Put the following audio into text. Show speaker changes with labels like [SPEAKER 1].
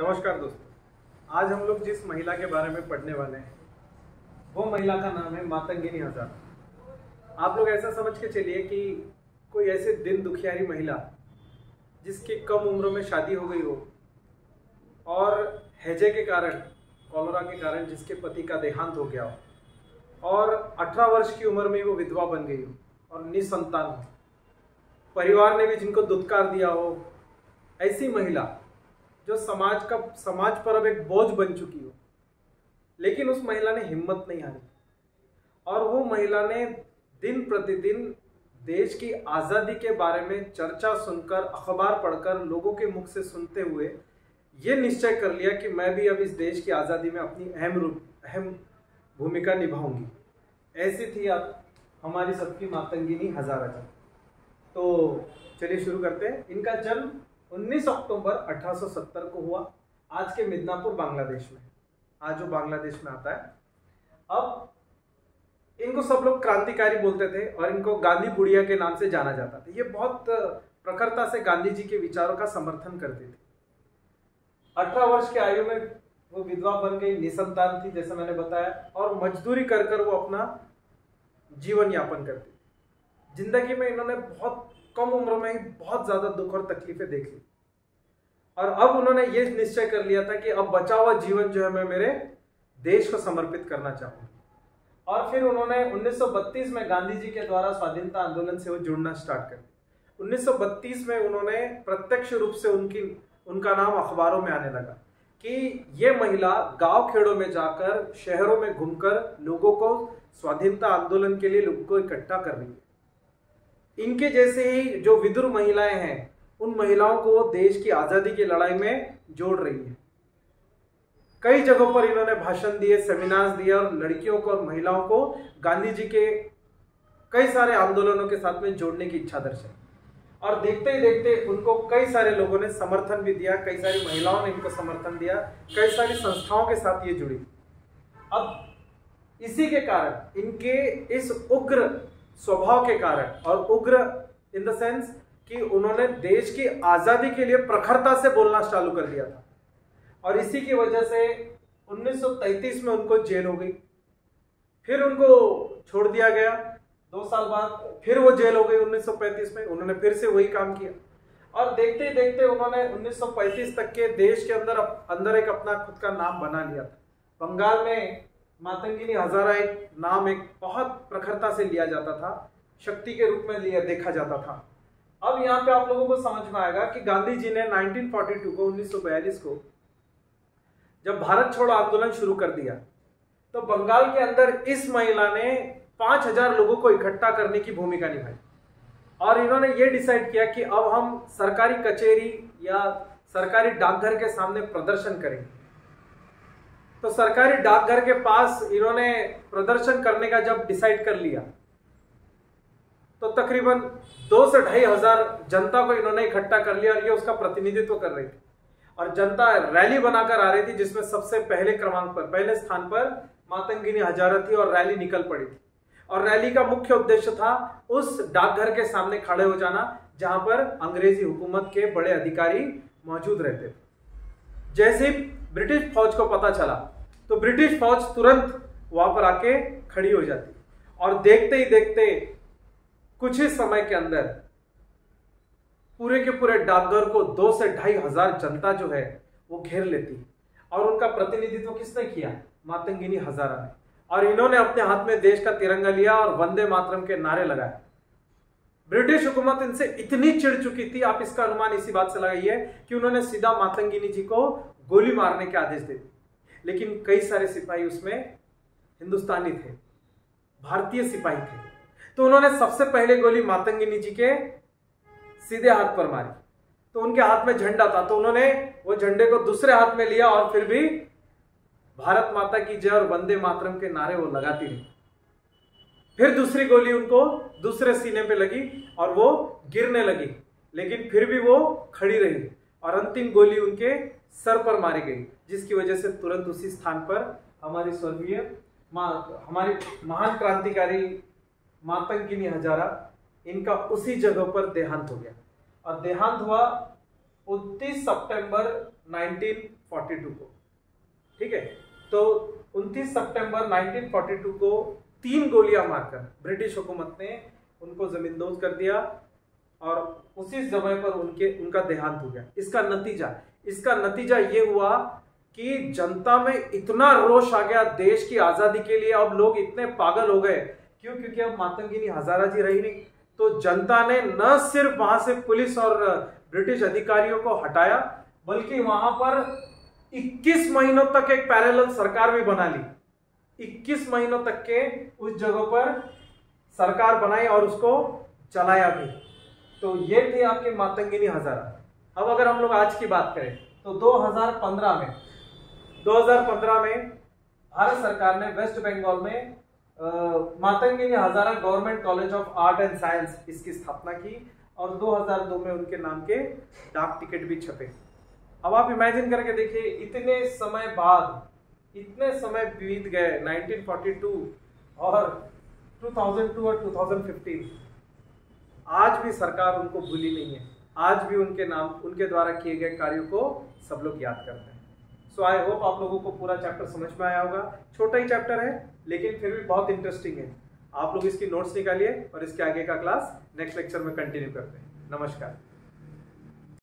[SPEAKER 1] नमस्कार दोस्तों, आज हम लोग जिस महिला के बारे में पढ़ने वाले हैं वो महिला का नाम है मातंगिनी हजारा। आप लोग ऐसा समझ के चलिए कि कोई ऐसे दिन दुखियारी महिला जिसकी कम उम्र में शादी हो गई हो और हैजे के कारण, कॉलेरा के कारण जिसके पति का देहांत हो गया हो और 18 वर्ष की उम्र में वो विधवा बन गई हो और निसंतान हो, परिवार ने भी जिनको दुत्कार दिया हो, ऐसी महिला जो समाज पर अब एक बोझ बन चुकी हो, लेकिन उस महिला ने हिम्मत नहीं हारी और वो महिला ने दिन प्रतिदिन देश की आज़ादी के बारे में चर्चा सुनकर, अखबार पढ़कर, लोगों के मुख से सुनते हुए ये निश्चय कर लिया कि मैं भी अब इस देश की आज़ादी में अपनी अहम भूमिका निभाऊंगी। ऐसी थी अब हमारी सबकी मातंगिनी हजारा जी। तो चलिए शुरू करते हैं। इनका जन्म 19 अक्टूबर 1870 को हुआ, आज के मिदनापुर बांग्लादेश में, आज जो बांग्लादेश में आता है। अब इनको सब लोग क्रांतिकारी बोलते थे और इनको गांधी बुढ़िया के नाम से जाना जाता था। ये बहुत प्रखरता से गांधी जी के विचारों का समर्थन करती थी। 18 वर्ष की आयु में वो विधवा बन गई, निसंतान थी जैसे मैंने बताया, और मजदूरी कर कर वो अपना जीवन यापन करती थी। जिंदगी में इन्होंने बहुत कम उम्र में ही बहुत ज्यादा दुख और तकलीफें देख ली और अब उन्होंने ये निश्चय कर लिया था कि अब बचा हुआ जीवन जो है मैं मेरे देश को समर्पित करना चाहूंगा। और फिर उन्होंने 1932 में गांधी जी के द्वारा स्वाधीनता आंदोलन से वो जुड़ना स्टार्ट कर दिया। 1932 में उन्होंने प्रत्यक्ष रूप से उनका नाम अखबारों में आने लगा कि ये महिला गांव खेड़ों में जाकर, शहरों में घूमकर लोगों को स्वाधीनता आंदोलन के लिए लोगों को इकट्ठा कर रही है। इनके जैसे ही जो विदुर महिलाएं हैं, उन महिलाओं को देश की आजादी की लड़ाई में जोड़ रही है। कई जगहों पर इन्होंने भाषण दिए, सेमिनार्स दिए और लड़कियों को और महिलाओं को गांधी जी के कई सारे आंदोलनों के साथ में जोड़ने की इच्छा दर्शाई। और देखते ही देखते उनको कई सारे लोगों ने समर्थन भी दिया, कई सारी महिलाओं ने इनको समर्थन दिया, कई सारी संस्थाओं के साथ ये जुड़ी। अब इसी के कारण, इनके इस उग्र स्वभाव के कारण, और उग्र इन द सेंस कि उन्होंने देश की आजादी के लिए प्रखरता से बोलना चालू कर दिया था, और इसी की वजह से 1933 में उनको जेल हो गई। फिर उनको छोड़ दिया गया। 2 साल बाद फिर वो जेल हो गई 1935 में। उन्होंने फिर से वही काम किया और देखते ही देखते उन्होंने 1935 तक के देश के अंदर एक अपना खुद का नाम बना लिया था। बंगाल में मातंगिनी हजारा एक नाम एक बहुत प्रखरता से लिया जाता था, शक्ति के रूप में देखा जाता था। अब यहाँ पे आप लोगों को समझ में आएगा कि गांधी जी ने 1942 को जब भारत छोड़ो आंदोलन शुरू कर दिया तो बंगाल के अंदर इस महिला ने 5000 लोगों को इकट्ठा करने की भूमिका निभाई और इन्होंने ये डिसाइड किया कि अब हम सरकारी कचहरी या सरकारी डाकघर के सामने प्रदर्शन करेंगे। तो सरकारी डाकघर के पास इन्होंने प्रदर्शन करने का जब डिसाइड कर लिया तो तकरीबन 2 से 2500 जनता को इन्होंने इकट्ठा कर लिया और ये उसका प्रतिनिधित्व कर रही थी। और जनता रैली बनाकर आ रही थी जिसमें सबसे पहले स्थान पर मातंगिनी हजारा थी और रैली निकल पड़ी थी। और रैली का मुख्य उद्देश्य था उस डाकघर के सामने खड़े हो जाना जहां पर अंग्रेजी हुकूमत के बड़े अधिकारी मौजूद रहते थे। जैसे ही ब्रिटिश फौज को पता चला तो ब्रिटिश फौज तुरंत वहां पर आके खड़ी हो जाती और देखते ही देखते कुछ ही समय के अंदर पूरे के पूरे डाकघर को 2 से 2500 जनता जो है वो घेर लेती। और उनका प्रतिनिधित्व किसने किया? मातंगिनी हजारा ने। और इन्होंने अपने हाथ में देश का तिरंगा लिया और वंदे मातरम के नारे लगाए। ब्रिटिश हुकूमत इनसे इतनी चिढ़ चुकी थी, आप इसका अनुमान इसी बात से लगाइए कि उन्होंने सीधा मातंगिनी जी को गोली मारने के आदेश दे दिए। लेकिन कई सारे सिपाही उसमें हिंदुस्तानी थे, भारतीय सिपाही थे, तो उन्होंने सबसे पहले गोली मातंगिनी जी के सीधे हाथ पर मारी। तो उनके हाथ में झंडा था तो उन्होंने वो झंडे को दूसरे हाथ में लिया और फिर भी भारत माता की जय और वंदे मातरम के नारे वो लगाती रही। फिर दूसरी गोली उनको दूसरे सीने पे लगी और वो गिरने लगी, लेकिन फिर भी वो खड़ी रही और अंतिम गोली उनके सर पर मारी गई, जिसकी वजह से तुरंत उसी स्थान पर हमारी हमारी महान क्रांतिकारी मातंगिनी हजारा, इनका उसी जगह पर देहांत हो गया। और देहांत हुआ 29 सितंबर 1942 को, ठीक है। तो 29 सितंबर 1942 को 3 गोलियां मारकर ब्रिटिश हुकूमत ने उनको जमींदोज कर दिया और उसी समय पर उनका देहांत हो गया। इसका नतीजा ये हुआ कि जनता में इतना रोष आ गया देश की आजादी के लिए। अब लोग इतने पागल हो गए, क्यों? क्योंकि अब मातंगिनी हजारा जी रही नहीं। तो जनता ने न सिर्फ वहां से पुलिस और ब्रिटिश अधिकारियों को हटाया, बल्कि वहां पर 21 महीनों तक एक पैरेलल सरकार भी बना ली। 21 महीनों तक के उस जगह पर सरकार बनाई और उसको चलाया भी। तो ये थे आपके मातंगिनी हजारा। अब अगर हम लोग आज की बात करें तो 2015 में भारत सरकार ने वेस्ट बंगाल में Matangini Hazra government college of art and science इसकी स्थापना की और 2002 में उनके नाम के डाक टिकट भी छपे। अब आप इमेजिन करके देखिए, इतने समय बीत गए, 1942 और 2002 और 2015, आज भी सरकार उनको भूली नहीं है। आज भी उनके द्वारा किए गए कार्यों को सब लोग याद करते हैं। सो आई होप आप लोगों को पूरा चैप्टर समझ में आया होगा। छोटा ही चैप्टर है लेकिन फिर भी बहुत इंटरेस्टिंग है। आप लोग इसकी नोट्स निकालिए और इसके आगे का क्लास नेक्स्ट लेक्चर में कंटिन्यू करते हैं। नमस्कार।